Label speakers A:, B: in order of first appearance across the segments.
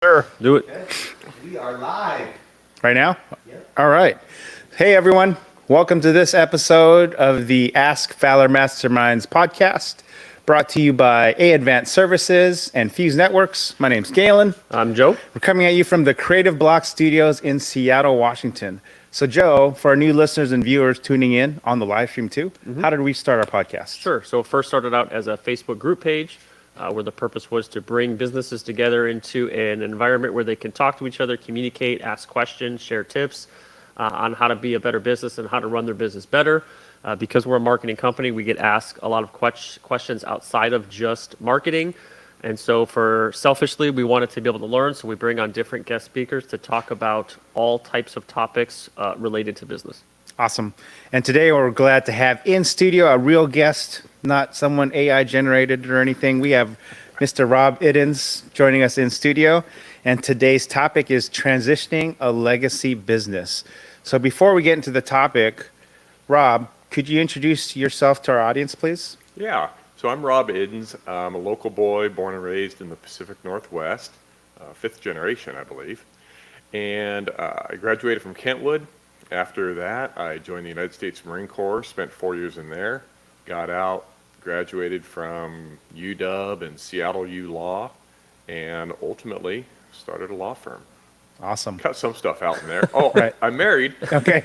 A: Sure. Do it.
B: Okay. We are live.
A: Right now?
B: Yep.
A: All right. Hey, everyone. Welcome to this episode of the Ask Valor Masterminds podcast, brought to you by Advanced Services and Fuse Networks. My name's Galen.
C: I'm Joe.
A: We're coming at you from the Creative Block Studios in Seattle, Washington. So, Joe, for our new listeners and viewers tuning in on the live stream too, how did we start our podcast?
C: Sure. So first started out as a Facebook group page where the purpose was to bring businesses together into an environment where they can talk to each other, communicate, ask questions, share tips on how to be a better business and how to run their business better. Because we're a marketing company, we get asked a lot of questions outside of just marketing. And so selfishly, we wanted to be able to learn. So we bring on different guest speakers to talk about all types of topics related to business.
A: Awesome. And today we're glad to have in studio a real guest, not someone AI generated or anything. We have Mr. Rob Iddins joining us in studio. And today's topic is transitioning a legacy business. So before we get into the topic, Rob, could you introduce yourself to our audience, please?
D: Yeah, so I'm Rob Iddins. I'm a local boy, born and raised in the Pacific Northwest, fifth generation, I believe. And I graduated from Kentwood. After that, I joined the United States Marine Corps, spent 4 years in there, got out, graduated from UW and Seattle U Law, and ultimately started a law firm.
A: Awesome.
D: Cut some stuff out in there. Oh,
A: Right.
D: I'm married.
A: Okay.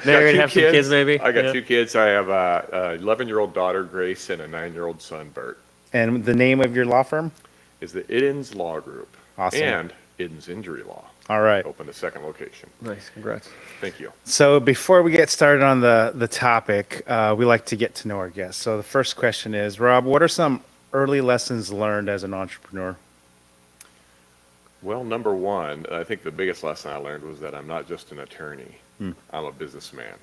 C: Married, have some kids maybe?
D: I got
C: Yeah.
D: 2 kids. I have a 11-year-old daughter, Grace, and a 9-year-old son, Bert.
A: And the name of your law firm?
D: Is the Iddins Law Group.
A: Awesome.
D: And Iddins Injury Law.
A: All right.
D: Opened a second location.
C: Nice. Congrats.
D: Thank you.
A: So before we get started on the topic, we like to get to know our guests. So the first question is, Rob, what are some early lessons learned as an entrepreneur?
D: Well, number one, I think the biggest lesson I learned was that I'm not just an attorney. I'm a businessman.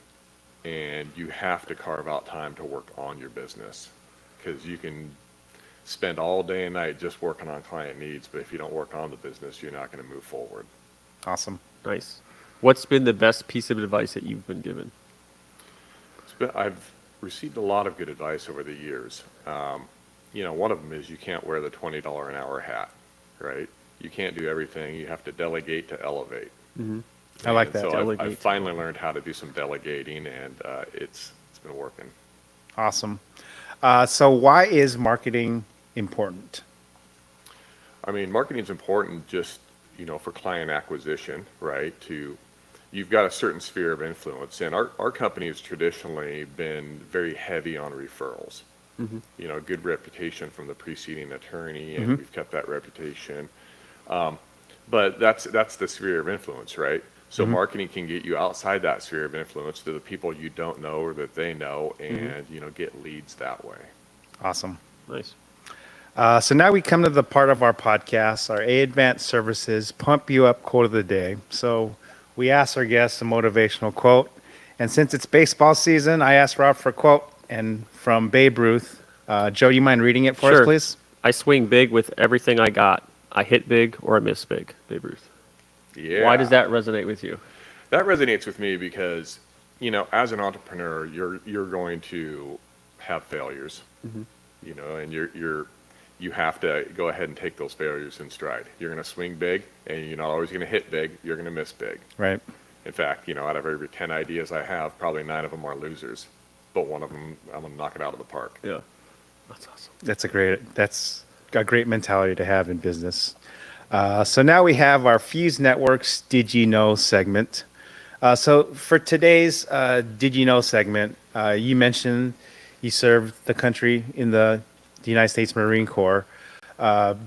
D: And you have to carve out time to work on your business, because you can spend all day and night just working on client needs, but if you don't work on the business, you're not going to move forward.
A: Awesome.
C: Nice. What's been the best piece of advice that you've been given?
D: I've received a lot of good advice over the years. One of them is you can't wear the $20 an hour hat, right? You can't do everything. You have to delegate to elevate.
A: I like
D: And
A: that.
D: So
C: Delegate
D: I've finally learned how to do some delegating, and it's been working.
A: Awesome. So why is marketing important?
D: I mean, marketing is important just, for client acquisition, right? You've got a certain sphere of influence, and our company has traditionally been very heavy on referrals. Good reputation from the preceding attorney, and we've kept that reputation. But that's the sphere of influence, right? So marketing can get you outside that sphere of influence to the people you don't know or that they know, and get leads that way.
A: Awesome.
C: Nice.
A: So now we come to the part of our podcast, our Advanced Services Pump You Up Quote of the Day. So we ask our guests a motivational quote. And since it's baseball season, I asked Rob for a quote, and from Babe Ruth. Joe, you mind reading it for us,
C: Sure.
A: please?
C: I swing big with everything I got. I hit big or I miss big. Babe Ruth.
D: Yeah.
C: Why does that resonate with you?
D: That resonates with me because, as an entrepreneur, you're going to have failures, and you have to go ahead and take those failures in stride. You're going to swing big, and you're not always going to hit big. You're going to miss big.
A: Right.
D: In fact, out of every 10 ideas I have, probably 9 of them are losers, but one of them, I'm going to knock it out of the park.
C: Yeah. That's awesome.
A: That's a great mentality to have in business. So now we have our Fuse Networks Did You Know segment. So for today's Did You Know segment, you mentioned you served the country in the United States Marine Corps.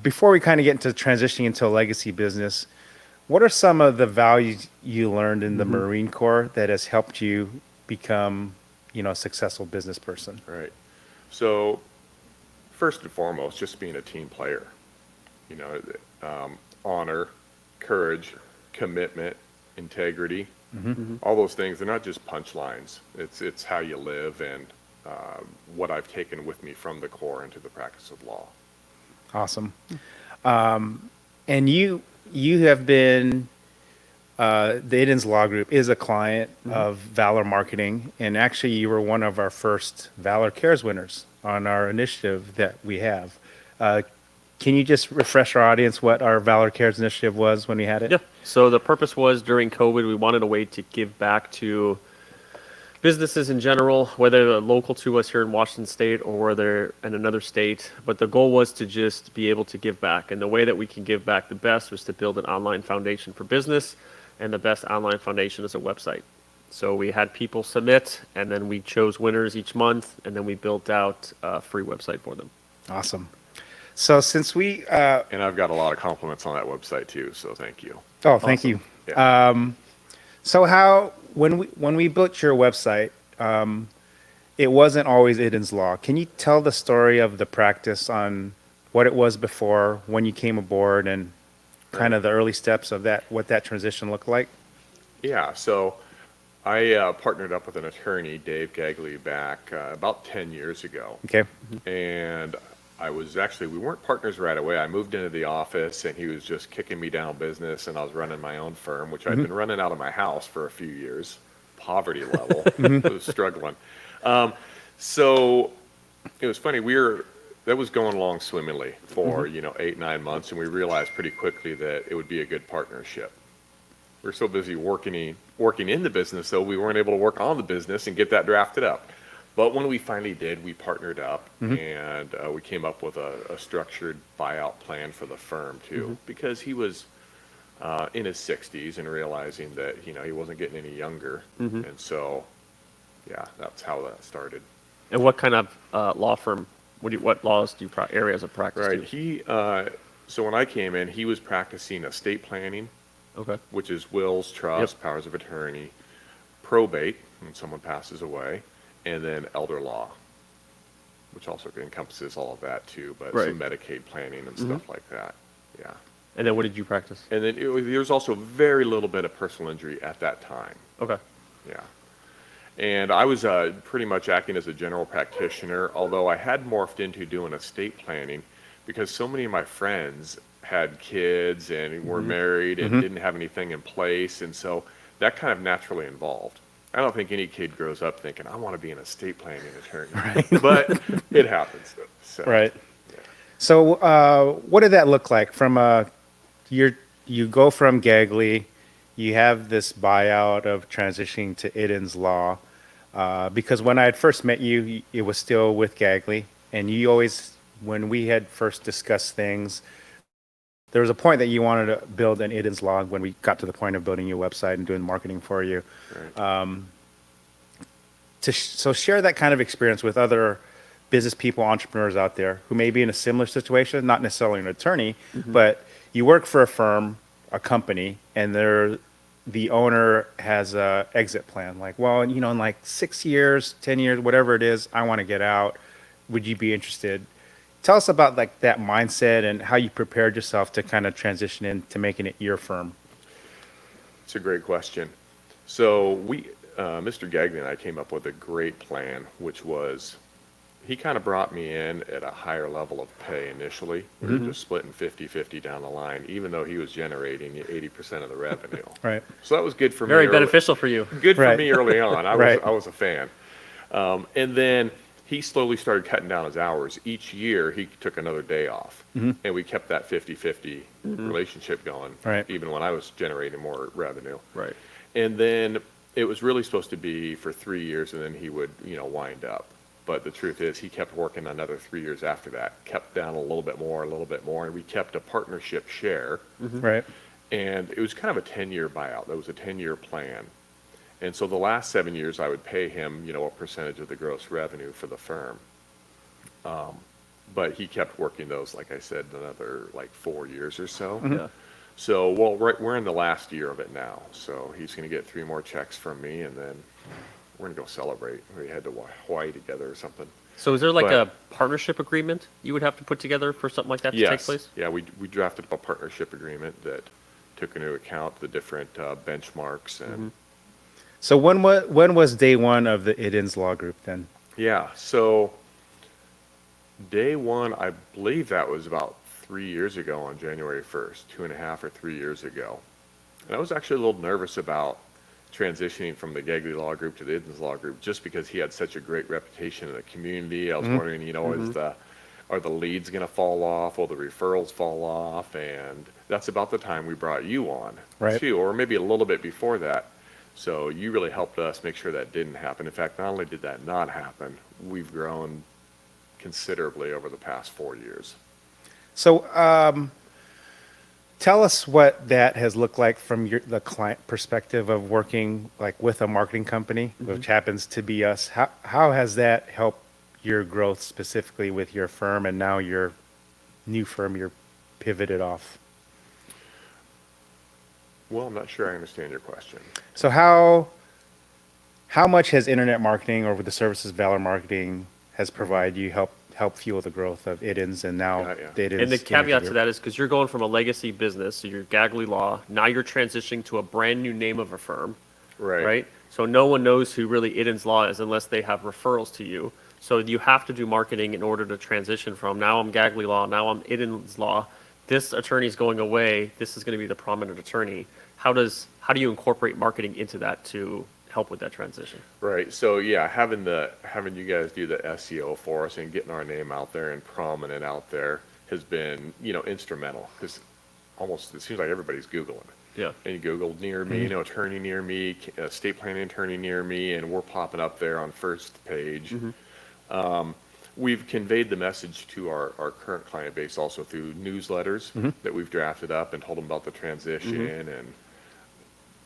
A: Before we kind of get into transitioning into a legacy business, what are some of the values you learned in the Marine Corps that has helped you become, a successful business person?
D: Right. So first and foremost, just being a team player, honor, courage, commitment, integrity, all those things. They're not just punchlines. It's how you live, and what I've taken with me from the Corps into the practice of law.
A: Awesome. And you have been, the Iddins Law Group is a client of Valor Marketing, and actually you were one of our first Valor Cares winners on our initiative that we have. can you just refresh our audience what our Valor Cares initiative was when we had it?
C: Yeah. So the purpose was during COVID, we wanted a way to give back to businesses in general, whether they're local to us here in Washington State or whether in another state. But the goal was to just be able to give back. And the way that we can give back the best was to build an online foundation for business. And the best online foundation is a website. So we had people submit, and then we chose winners each month, and then we built out a free website for them.
A: Awesome. So since we,
D: And I've got a lot of compliments on that website too, so thank you.
A: oh, thank you.
D: Yeah.
A: So how, when we built your website, it wasn't always Iddins Law. Can you tell the story of the practice on what it was before, when you came aboard, and kind of the early steps of that, what that transition looked like?
D: Yeah, so I partnered up with an attorney, Dave Gagley, back about 10 years ago.
A: Okay.
D: And I was actually, we weren't partners right away. I moved into the office and he was just kicking me down business, and I was running my own firm, which I'd been running out of my house for a few years, poverty level. I was struggling. So it was funny, that was going along swimmingly for, 8, 9 months, and we realized pretty quickly that it would be a good partnership. We were so busy working in the business, though, we weren't able to work on the business and get that drafted up. But when we finally did, we partnered up, and we came up with a structured buyout plan for the firm, too, because he was in his 60s and realizing that, he wasn't getting any younger. And so, yeah, that's how that started.
C: And what kind of law firm, what laws do you, areas of practice
D: Right.
C: do?
D: So when I came in, he was practicing estate planning,
C: Okay.
D: which is wills, trust, powers of attorney, probate, when someone passes away, and then elder law, which also encompasses all of that too, but
C: Right.
D: some Medicaid planning and stuff like that. Yeah.
C: And then what did you practice?
D: And then there was also very little bit of personal injury at that time.
C: Okay.
D: Yeah. And I was pretty much acting as a general practitioner, although I had morphed into doing estate planning because so many of my friends had kids and were married and didn't have anything in place. And so that kind of naturally involved. I don't think any kid grows up thinking, I want to be an estate planning attorney. Right. But it happens. So,
A: Right. So what did that look like from you go from Gagley, you have this buyout of transitioning to Iddins Law, because when I had first met you, it was still with Gagley, and you always, when we had first discussed things, there was a point that you wanted to build an Iddins Law when we got to the point of building your website and doing marketing for you.
D: Right.
A: So share that kind of experience with other business people, entrepreneurs out there who may be in a similar situation, not necessarily an attorney, but you work for a firm, a company, and the owner has a exit plan. Like, well, in like 6 years, 10 years, whatever it is, I want to get out. Would you be interested? Tell us about like that mindset and how you prepared yourself to kind of transition into making it your firm.
D: It's a great question. So Mr. Gagley and I came up with a great plan, which was he kind of brought me in at a higher level of pay initially. We were just splitting 50-50 down the line, even though he was generating 80% of the revenue.
A: Right.
D: So that was good for me.
C: Very beneficial for you.
D: Good for
A: Right.
D: me early on. I
A: Right.
D: was a fan. And then he slowly started cutting down his hours. Each year, he took another day off. And we kept that 50-50 relationship going,
A: Right.
D: even when I was generating more revenue.
C: Right.
D: And then it was really supposed to be for 3 years, and then he would, wind up. But the truth is, he kept working another 3 years after that, kept down a little bit more, and we kept a partnership share.
A: Right.
D: And it was kind of a 10-year buyout. That was a 10-year plan. And so the last 7 years, I would pay him, a percentage of the gross revenue for the firm. But he kept working those, like I said, another like 4 years or so.
C: Yeah.
D: So, we're in the last year of it now. So he's going to get 3 more checks from me, and then we're going to go celebrate. We head to Hawaii together or something.
C: So is there like
D: But-
C: a partnership agreement you would have to put together for something like that to take
D: Yes.
C: place?
D: Yeah, we drafted up a partnership agreement that took into account the different benchmarks and
A: So when was day one of the Iddins Law Group then?
D: yeah. So day one, I believe that was about 3 years ago on January 1st, 2.5 or 3 years ago. And I was actually a little nervous about transitioning from the Gagley Law Group to the Iddins Law Group just because he had such a great reputation in the community. I was wondering, are the leads going to fall off? Will the referrals fall off? And that's about the time we brought you on,
A: Right.
D: too, or maybe a little bit before that. So you really helped us make sure that didn't happen. In fact, not only did that not happen, we've grown considerably over the past 4 years.
A: So, tell us what that has looked like from the client perspective of working like with a marketing company, which happens to be us. How has that helped your growth specifically with your firm and now your new firm you're pivoted off?
D: Well, I'm not sure I understand your question.
A: So how much has internet marketing or with the services Valor Marketing has provided you help fuel the growth of Iddins and now
D: Yeah, yeah.
A: the Iddins
C: And the caveat
A: Energy
C: to
A: Group?
C: that is because you're going from a legacy business, so you're Gagley Law. Now you're transitioning to a brand new name of a firm, right? So no one knows who really Iddins Law is unless they have referrals to you. So you have to do marketing in order to transition from now I'm Gagley Law, now I'm Iddins Law. This attorney's going away. This is going to be the prominent attorney. How do you incorporate marketing into that to help with that transition?
D: Right. So yeah, having you guys do the SEO for us and getting our name out there and prominent out there has been, instrumental, because almost it seems like everybody's Googling.
C: Yeah.
D: And you Google near me, attorney near me, estate planning attorney near me, and we're popping up there on first page. We've conveyed the message to our current client base also through newsletters that we've drafted up and told them about the transition and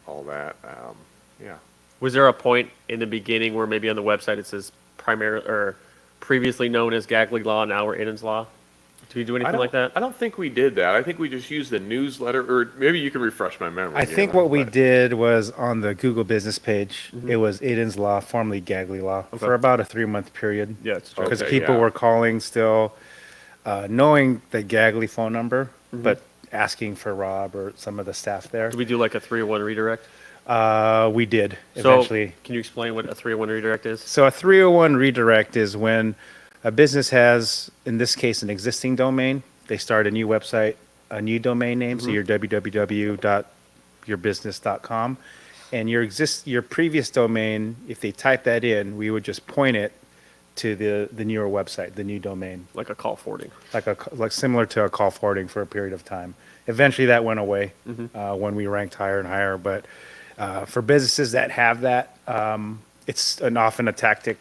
D: all that. Yeah.
C: Was there a point in the beginning where maybe on the website it says previously known as Gagley Law, now we're Iddins Law? Do you do anything like that?
D: I don't think we did that. I think we just used the newsletter, or maybe you can refresh my memory.
A: I think what we did was on the Google business page, it was Iddins Law, formerly Gagley Law, for about a 3-month period.
C: Yeah, it's true.
A: Because
D: Okay,
A: people
D: yeah.
A: were calling still, knowing the Gagley phone number, but asking for Rob or some of the staff there.
C: Do we do like a 301 redirect?
A: We did
C: So
A: eventually.
C: can you explain what a 301 redirect is?
A: So a 301 redirect is when a business has, in this case, an existing domain. They start a new website, a new domain name, so your www.yourbusiness.com. And your previous domain, if they type that in, we would just point it to the newer website, the new domain,
C: Like a call forwarding.
A: like similar to a call forwarding for a period of time. Eventually, that went away when we ranked higher and higher. But for businesses that have that, it's often a tactic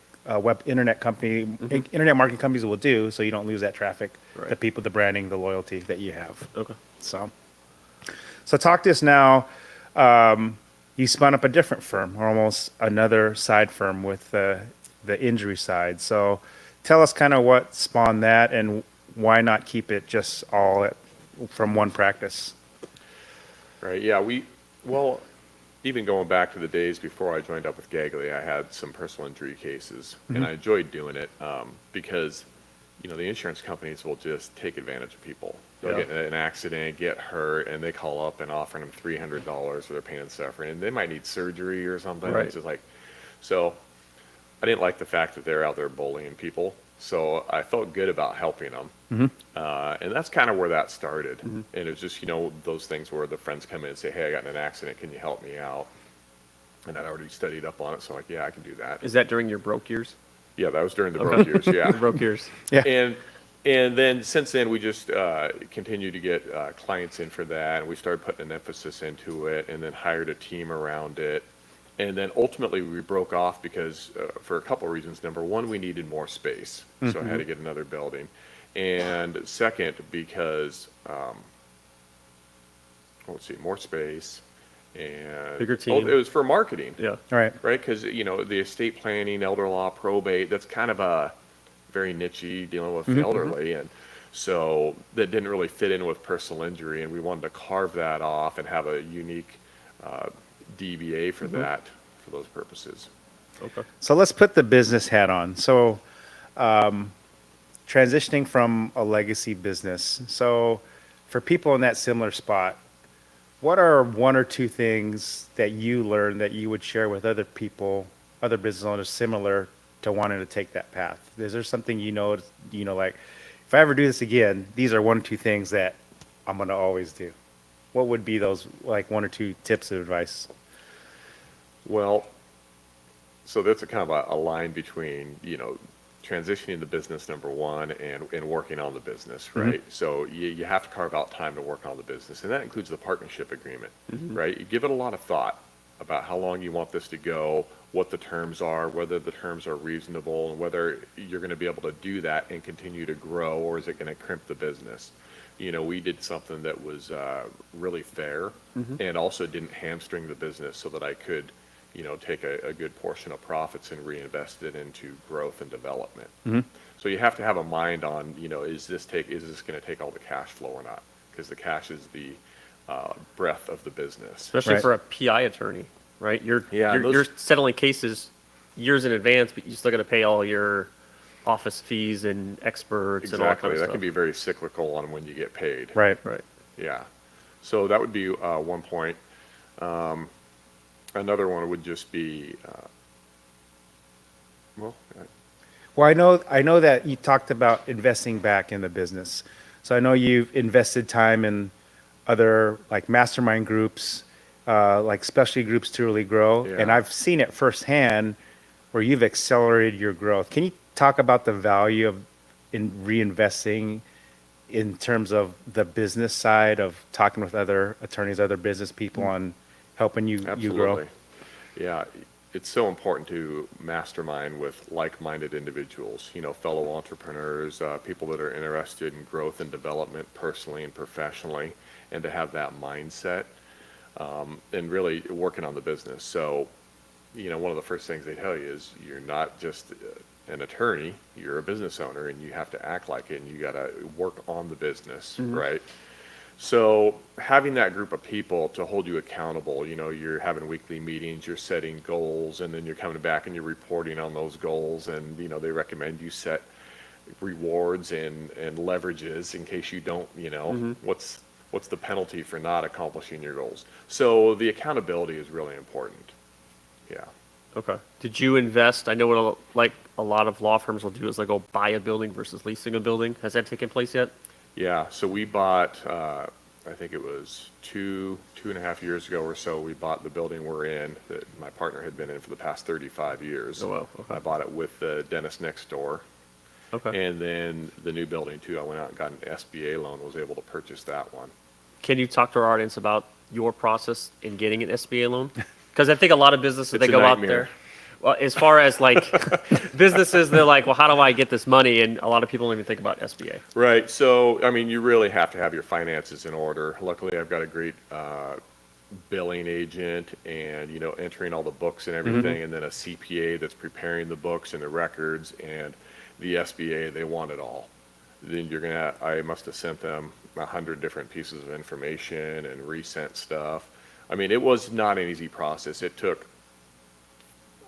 A: internet marketing companies will do, so you don't lose that traffic,
C: Right.
A: the people, the branding, the loyalty that you have.
C: Okay.
A: So talk to us now. You spun up a different firm, or almost another side firm with the injury side. So tell us kind of what spawned that and why not keep it just all from one practice?
D: Right. Yeah. Well, even going back to the days before I joined up with Gagley, I had some personal injury cases, and I enjoyed doing it because, the insurance companies will just take advantage of people. They'll
C: Yeah.
D: get in an accident, get hurt, and they call up and offering them $300 for their pain and suffering, and they might need surgery or something.
C: Right.
D: It's just like, so I didn't like the fact that they're out there bullying people. So I felt good about helping them. And that's kind of where that started. And it was just, those things where the friends come in and say, hey, I got in an accident. Can you help me out? And I'd already studied up on it. So I'm like, yeah, I can do that.
C: Is that during your broke years?
D: Yeah, that was during the broke years. Yeah.
C: Broke years.
A: Yeah.
D: And then since then, we just continued to get clients in for that. And we started putting an emphasis into it and then hired a team around it. And then ultimately we broke off because for a couple of reasons. Number one, we needed more space. So I had to get another building. And second, because, more space and
C: Bigger team.
D: it was for marketing.
C: Yeah.
A: All right.
D: Right. Because, the estate planning, elder law, probate, that's kind of a very niche-y dealing with the elderly. And so that didn't really fit in with personal injury. And we wanted to carve that off and have a unique DBA for that, for those purposes.
C: Okay.
A: So let's put the business hat on. So transitioning from a legacy business. So for people in that similar spot, what are one or two things that you learned that you would share with other people, other business owners similar to wanting to take that path? Is there something like, if I ever do this again, these are one or two things that I'm going to always do? What would be those, like, one or two tips of advice?
D: Well, so that's a kind of a line between, transitioning the business, number one, and working on the business, right? So you have to carve out time to work on the business, and that includes the partnership agreement, right? You give it a lot of thought about how long you want this to go, what the terms are, whether the terms are reasonable, and whether you're going to be able to do that and continue to grow, or is it going to crimp the business? You know, we did something that was really fair and also didn't hamstring the business, so that I could, you know, take a good portion of profits and reinvest it into growth and development. So you have to have a mind on, you know, is this going to take all the cash flow or not? Because the cash is the breadth of the business.
C: Especially
A: Right.
C: for a PI attorney, right? You're
D: Yeah,
C: you're,
D: those-
C: you're settling cases years in advance, but you still got to pay all your office fees and experts and all that
D: Exactly.
C: kind of
D: That
C: stuff.
D: can be very cyclical on when you get paid.
A: Right.
C: Right.
D: Yeah. So that would be one point. Another one would just be, well,
A: Well, I know that you talked about investing back in the business. So I know you've invested time in other like mastermind groups, like specialty groups to really grow. And
D: Yeah.
A: I've seen it firsthand where you've accelerated your growth. Can you talk about the value of in reinvesting in terms of the business side of talking with other attorneys, other business people on helping you grow?
D: absolutely. Yeah. It's so important to mastermind with like-minded individuals, you know, fellow entrepreneurs, people that are interested in growth and development personally and professionally, and to have that mindset, and really working on the business. So, you know, one of the first things they tell you is you're not just an attorney, you're a business owner, and you have to act like it, and you got to work on the business, right? So having that group of people to hold you accountable, you know, you're having weekly meetings, you're setting goals, and then you're coming back and you're reporting on those goals, and, you know, they recommend you set rewards and leverages in case you don't, you know, what's the penalty for not accomplishing your goals. So the accountability is really important. Yeah.
C: Okay. Did you invest? I know what like a lot of law firms will do is like go buy a building versus leasing a building. Has that taken place yet?
D: Yeah, so we bought, I think it was two and a half years ago or so, we bought the building we're in that my partner had been in for the past 35 years.
C: Oh, wow. Okay.
D: I bought it with the dentist next door.
C: Okay.
D: And then the new building too, I went out and got an SBA loan, was able to purchase that one.
C: Can you talk to our audience about your process in getting an SBA loan? Because I think a lot of businesses,
D: It's
C: they
D: a
C: go out
D: nightmare.
C: there. Well, as far as like businesses, they're like, well, how do I get this money? And a lot of people don't even think about SBA.
D: Right, so, I mean, you really have to have your finances in order. Luckily, I've got a great billing agent and, you know, entering all the books and everything, and then a CPA that's preparing the books and the records, and the SBA, they want it all. Then I must have sent them 100 different pieces of information and resent stuff. I mean, it was not an easy process. It took,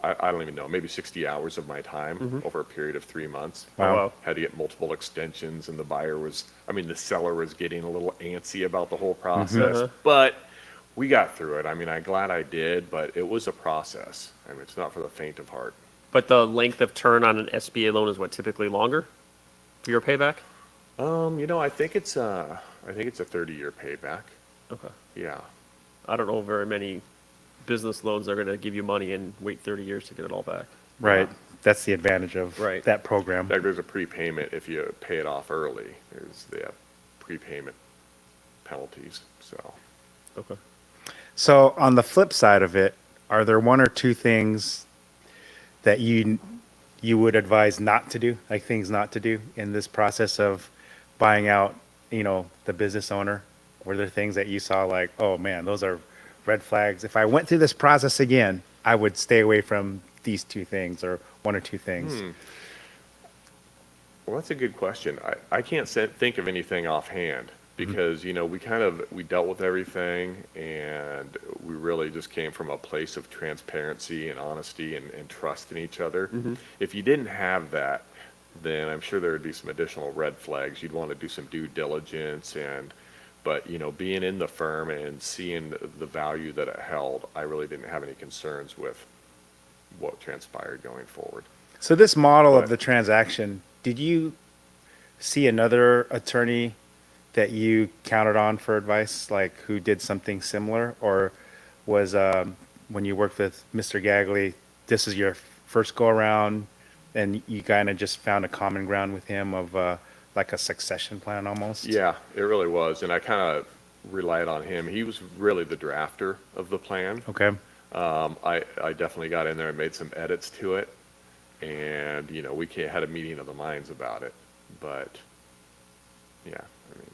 D: I don't even know, maybe 60 hours of my time over a period of 3 months.
C: Wow.
D: Had to get multiple extensions, and the seller was getting a little antsy about the whole process. But we got through it. I mean, I'm glad I did, but it was a process. I mean, it's not for the faint of heart.
C: But the length of turn on an SBA loan is what, typically longer for your payback?
D: You know, I think it's a 30-year payback.
C: Okay.
D: Yeah.
C: I don't know very many business loans that are going to give you money and wait 30 years to get it all back.
A: Right. That's the advantage of
C: Right.
A: that program.
D: In fact, there's a prepayment if you pay it off early. They have prepayment penalties. So.
C: Okay.
A: So on the flip side of it, are there one or two things that you would advise not to do, like things not to do in this process of buying out, you know, the business owner? Were there things that you saw like, oh man, those are red flags? If I went through this process again, I would stay away from these two things or one or two things.
D: Well, that's a good question. I can't think of anything offhand because, you know, we dealt with everything, and we really just came from a place of transparency and honesty and trust in each other. If you didn't have that, then I'm sure there would be some additional red flags. You'd want to do some due diligence, but, you know, being in the firm and seeing the value that it held, I really didn't have any concerns with what transpired going forward.
A: So this model of
D: But-
A: the transaction, did you see another attorney that you counted on for advice, like who did something similar? Or was when you worked with Mr. Gagley, this is your first go around, and you kind of just found a common ground with him of like a succession plan almost.
D: Yeah, it really was. And I kind of relied on him. He was really the drafter of the plan.
A: Okay.
D: I definitely got in there and made some edits to it. And, we had a meeting of the minds about it. But, yeah, I mean,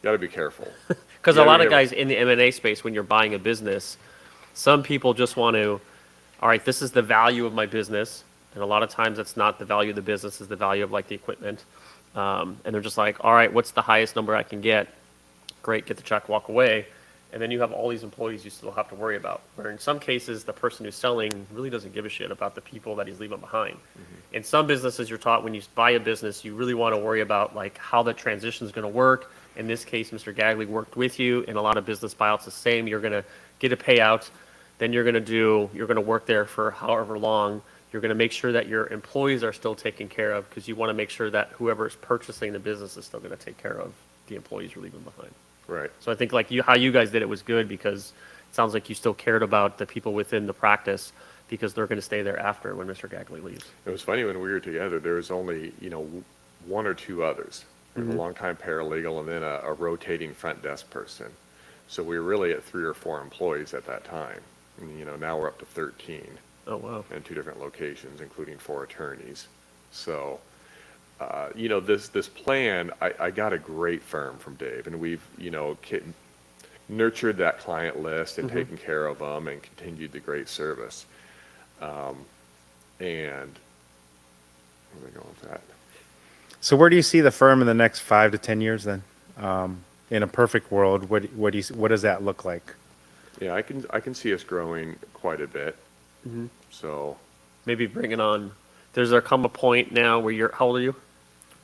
D: got to be careful.
C: Because
D: Yeah,
C: a lot
D: we
C: of
D: have-
C: guys in the M&A space, when you're buying a business, some people just want to, all right, this is the value of my business. And a lot of times it's not the value of the business, it's the value of like the equipment. And they're just like, all right, what's the highest number I can get? Great, get the check, walk away. And then you have all these employees you still have to worry about. Where in some cases, the person who's selling really doesn't give a shit about the people that he's leaving behind. In some businesses, you're taught when you buy a business, you really want to worry about like how the transition is going to work. In this case, Mr. Gagley worked with you. In a lot of business buyouts, the same. You're going to get a payout. Then you're going to work there for however long. You're going to make sure that your employees are still taken care of because you want to make sure that whoever is purchasing the business is still going to take care of the employees you're leaving behind.
D: Right.
C: So I think like how you guys did it was good because it sounds like you still cared about the people within the practice because they're going to stay there after when Mr. Gagley leaves.
D: It was funny when we were together, there was only, one or two others. There was a longtime paralegal and then a rotating front desk person. So we were really at 3 or 4 employees at that time. And, now we're up to 13
C: Oh, wow.
D: in 2 different locations, including 4 attorneys. So, this plan, I got a great firm from Dave, and we've, nurtured that client list and taken care of them and continued the great service. And where am I going with that?
A: So where do you see the firm in the next 5 to 10 years then? In a perfect world, what does that look like?
D: Yeah, I can see us growing quite a bit. So
C: Maybe bringing on, does there come a point now where how old are you?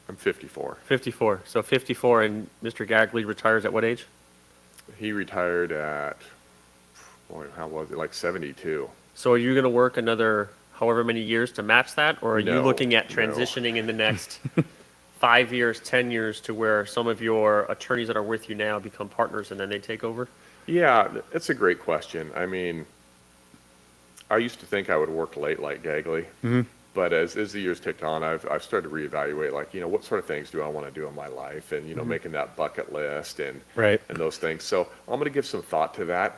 D: I'm 54.
C: 54. So 54 and Mr. Gagley retires at what age?
D: He retired at, boy, how was it? Like 72.
C: So are you going to work another however many years to match that? Or are you
D: No,
C: looking at
D: no.
C: transitioning in the next 5 years, 10 years to where some of your attorneys that are with you now become partners and then they take over?
D: Yeah, it's a great question. I mean, I used to think I would work late like Gagley, but as the years ticked on, I've started to reevaluate, like, what sort of things do I want to do in my life, and making that bucket list and
A: Right.
D: and those things. So I'm going to give some thought to that.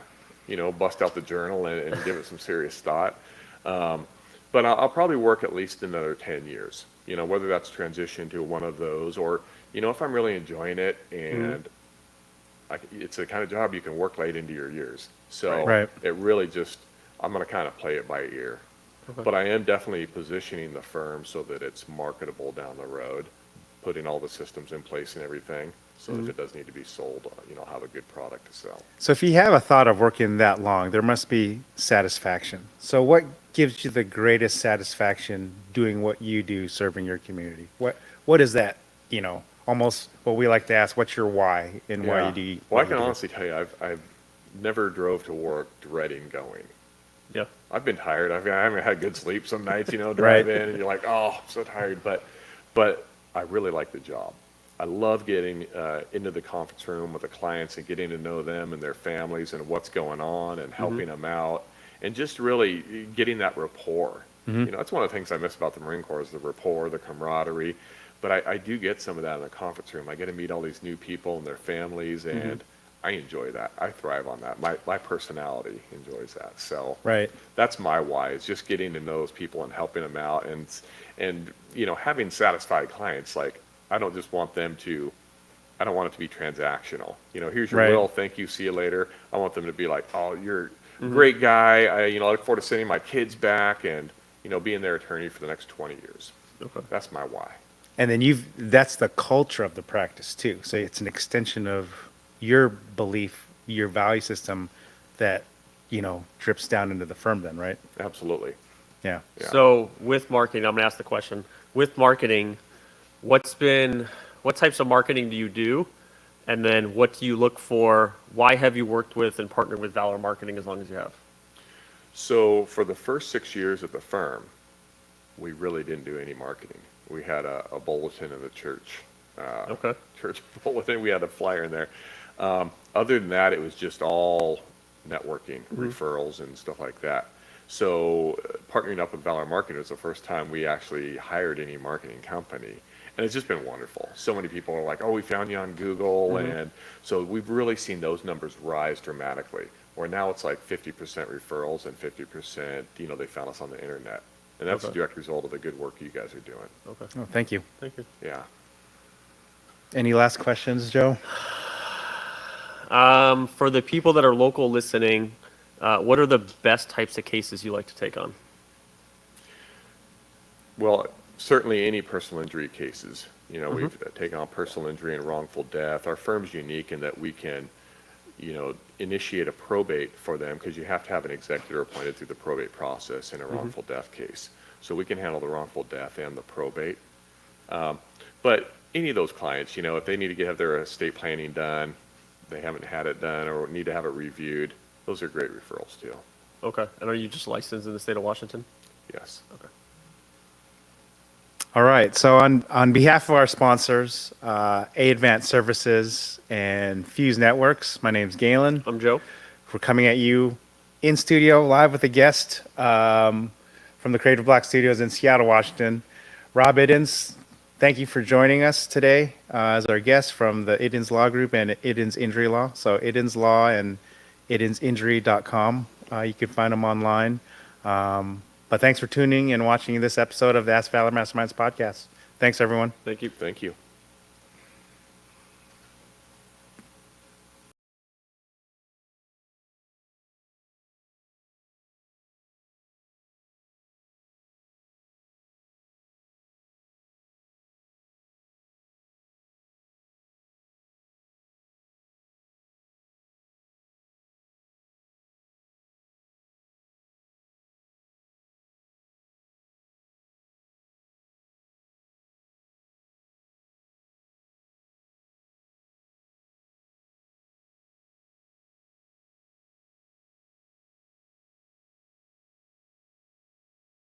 D: Bust out the journal and give it some serious thought. But I'll probably work at least another 10 years. Whether that's transition to one of those, or if I'm really enjoying it and it's the kind of job you can work late into your years. So
A: Right.
D: it really just, I'm going to kind of play it by ear.
C: Okay.
D: But I am definitely positioning the firm so that it's marketable down the road, putting all the systems in place and everything, so if it does need to be sold, I'll have a good product to sell.
A: So if you have a thought of working that long, there must be satisfaction. So what gives you the greatest satisfaction doing what you do, serving your community? What is that, almost what we like to ask, what's your why and why you do
D: Well, I
A: what
D: can
A: you do?
D: honestly tell you, I've never drove to work dreading going.
C: Yeah.
D: I've been tired. I haven't had good sleep some nights, drive in and you're like, oh, I'm so tired. But I really like the job. I love getting into the conference room with the clients and getting to know them and their families and what's going on and helping them out and just really getting that rapport. That's one of the things I miss about the Marine Corps is the rapport, the camaraderie. But I do get some of that in the conference room. I get to meet all these new people and their families, and I enjoy that. I thrive on that. My personality enjoys that. So
A: Right.
D: that's my why, is just getting to know those people and helping them out and having satisfied clients. Like, I don't just want them to, I don't want it to be transactional. Here's your
A: Right.
D: will, thank you, see you later. I want them to be like, oh, you're a great guy. I look forward to sending my kids back and, being their attorney for the next 20 years.
C: Okay.
D: That's my why.
A: And then that's the culture of the practice too. So it's an extension of your belief, your value system that, drips down into the firm then, right?
D: Absolutely.
A: Yeah.
D: Yeah.
C: So with marketing, I'm going to ask the question. With marketing, what types of marketing do you do? And then what do you look for? Why have you worked with and partnered with Valor Marketing as long as you have?
D: So for the first 6 years at the firm, we really didn't do any marketing. We had a bulletin in the church.
C: Okay.
D: Church bulletin. We had a flyer in there. Other than that, it was just all networking, referrals, and stuff like that. So partnering up with Valor Marketing was the first time we actually hired any marketing company. And it's just been wonderful. So many people are like, oh, we found you on Google. And so we've really seen those numbers rise dramatically, where now it's like 50% referrals and 50%, they found us on the internet. And that's a direct result of the good work you guys are doing.
C: Okay.
A: Oh, thank you.
C: Thank you.
D: Yeah.
A: Any last questions, Joe?
C: For the people that are local listening, what are the best types of cases you like to take on?
D: Well, certainly any personal injury cases. We've taken on personal injury and wrongful death. Our firm's unique in that we can, initiate a probate for them, because you have to have an executor appointed through the probate process in a wrongful death case. So we can handle the wrongful death and the probate. But any of those clients, if they need to have their estate planning done, they haven't had it done, or need to have it reviewed, those are great referrals too.
C: Okay. And are you just licensed in the state of Washington?
D: Yes.
C: Okay.
A: All right. So on behalf of our sponsors, A Advanced Services and Fuse Networks, my name's Galen.
C: I'm Joe.
A: We're coming at you in studio live with a guest from the Creative Block Studios in Seattle, Washington. Rob Iddins, thank you for joining us today as our guest from the Iddins Law Group and Iddins Injury Law. So Iddins Law and iddinsinjury.com. You can find them online. But thanks for tuning and watching this episode of the Ask Valor Masterminds podcast. Thanks, everyone.
C: Thank you.
D: Thank you.